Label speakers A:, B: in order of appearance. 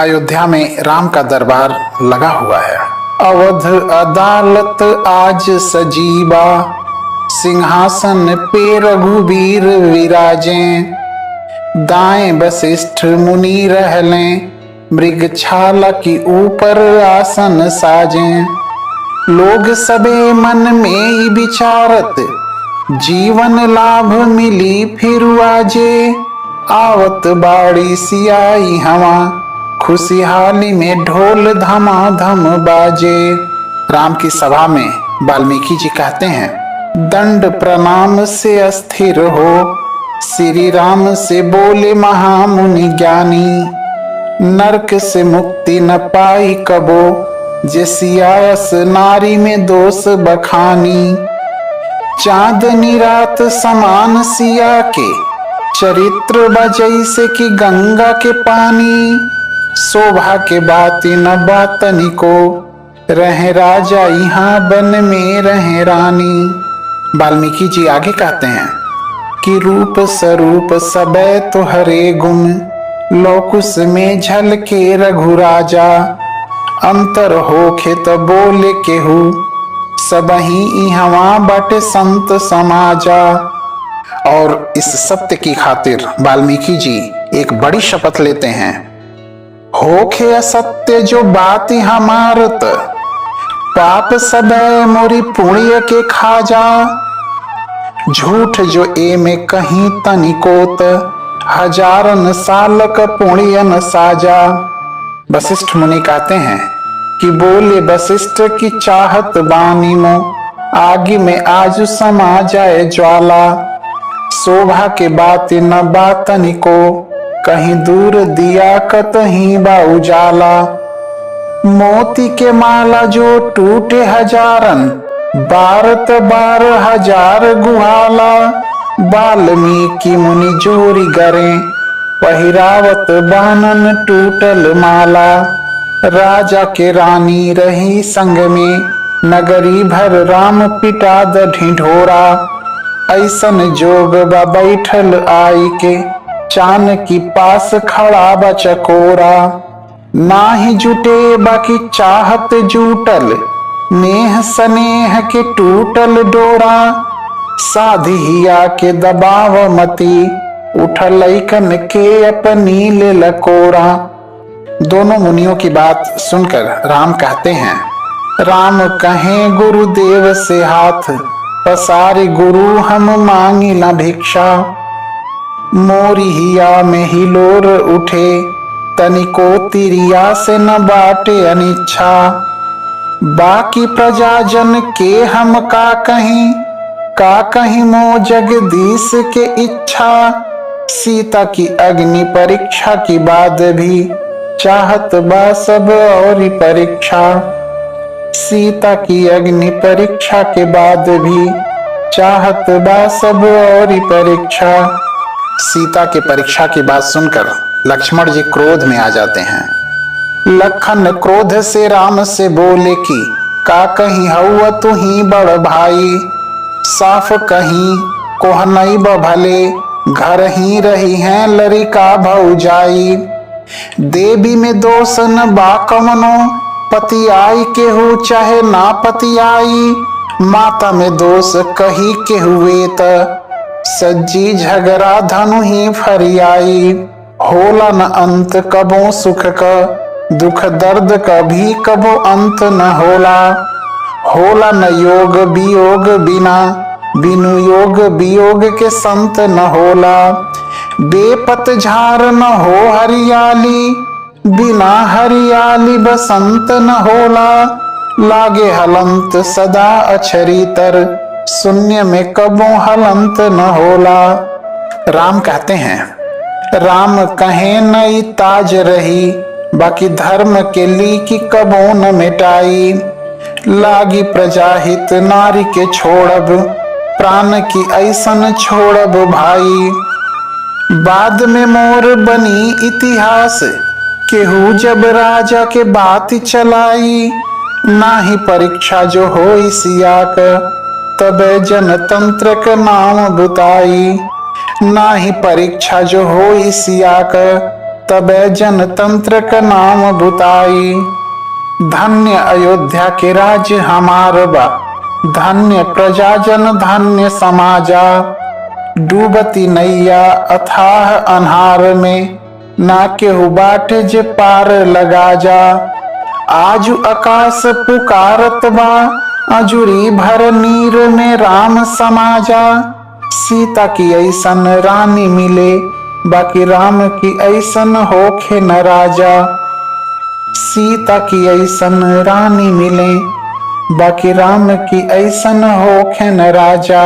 A: अयोध्या में राम का दरबार लगा हुआ है। अवध अदालत आज सजीबा, सिंहासन पे रघुवीर विराजें। दाएं वशिष्ठ मुनि रहलें, मृगछाला की ऊपर आसन साजें। लोग सबे मन में ही विचारत, जीवन लाभ मिली फिर आजे। आवत बाड़ी सियाई हवा, खुशहाली में ढोल धमाधम बाजे। राम की सभा में वाल्मीकि जी कहते हैं, दंड प्रणाम से अस्थिर हो, श्री राम से बोले महामुनि ज्ञानी। नरक से मुक्ति न पाई कबो, जे सियास नारी में दोष बखानी। चांदनी रात समान सिया के, चरित्र बजई से कि गंगा के पानी। शोभा के बाती न बातनी को, रहे राजा यहाँ बन में रहे रानी। वाल्मीकि जी आगे कहते हैं कि रूप स्वरूप सबे तो हरे गुण, लोकुस में झलके रघुराजा। अंतर होखे तो बोले केहू, सबही इहवा बट संत समाजा। और इस सत्य की खातिर वाल्मीकि जी एक बड़ी शपथ लेते हैं, होखे असत्य जो बात हमारत, पाप सबे मोरी पुण्य के खाजा। झूठ जो ए में कहीं तनिकोत, हजारन सालक पुण्य न साजा। वशिष्ठ मुनि कहते हैं कि बोले वशिष्ठ की चाहत बानी मो, आगे में आज समा जाए ज्वाला। शोभा के बात न बातनी को, कहीं दूर दिया कतहीं बा उजाला। मोती के माला जो टूटे हजारन, बारत 12,000 गुहाला। वाल्मीकि मुनि जोरी गरे, पहिरावत बानन टूटल माला। राजा के रानी रही संग में, नगरी भर राम पिटा द ढिढोरा। ऐसन जोग बा बैठल आई के, चान की पास खड़ा बा चकोरा। नाही जुटे बाकी चाहत जूटल, नेह सनेह के टूटल डोरा। साधिया के दबाव मती, उठलैकन के अपनी ले लकोरा। दोनों मुनियों की बात सुनकर राम कहते हैं, राम कहे गुरुदेव से हाथ, पसारी गुरु हम मांगी न भिक्षा। मोरी हिया में हिलोर उठे, तनिको तिरिया से न बाटे अनिच्छा। बाकी प्रजाजन के हम का कहीं मो जगदीश के इच्छा। सीता की अग्नि परीक्षा की बाद भी, चाहत बा सब और परीक्षा। सीता की अग्नि परीक्षा के बाद भी, चाहत बा सब और परीक्षा। सीता के परीक्षा की बात सुनकर लक्ष्मण जी क्रोध में आ जाते हैं। लखन क्रोध से राम से बोले कि, का कहीं हउआ तू ही बड़ भाई। साफ कहीं कोहनई भले, घर ही रही हैं लरिका भौजाई। देवी में दोष न बा कवनो, पति आई केहू चाहे ना पति आई। माता में दोष कही के हुए त, सज्जी झगड़ा धनु ही फरियाई। होला न अंत कबो सुख का, दुख दर्द कभी कबो अंत न होला। होला न योग वियोग बिना, बिनु योग वियोग के संत न होला। बेपत झार न हो हरियाली, बिना हरियाली बसंत न होला। लागे हलंत सदा अछरीतर, शून्य में कबो हलंत न होला। राम कहते हैं, राम कहे नई ताज रही, बाकी धर्म के ली की कबो न मिटाई। लागी प्रजाहित नारी के छोड़ब, प्राण की ऐसन छोड़ब भाई। बाद में मोर बनी इतिहास, केहू जब राजा के बात चलाई। नाही परीक्षा जो होई सिया का, तबे जनतंत्र का नाम बुताई। नाही परीक्षा जो होई सिया का, तबे जनतंत्र का नाम बुताई। धन्य अयोध्या के राज हमार बा, धन्य प्रजा जन धन्य समाजा। डूबती नैया अथाह अन्हार में, ना केहू बाट जे पार लगा जा। आजु आकाश पुकारत बा, अजुरी भर नीर में राम समाजा। सीता की ऐसन रानी मिले, बाकी राम की ऐसन होखे न राजा। सीता की ऐसन रानी मिले, बाकी राम की ऐसन होखे न राजा।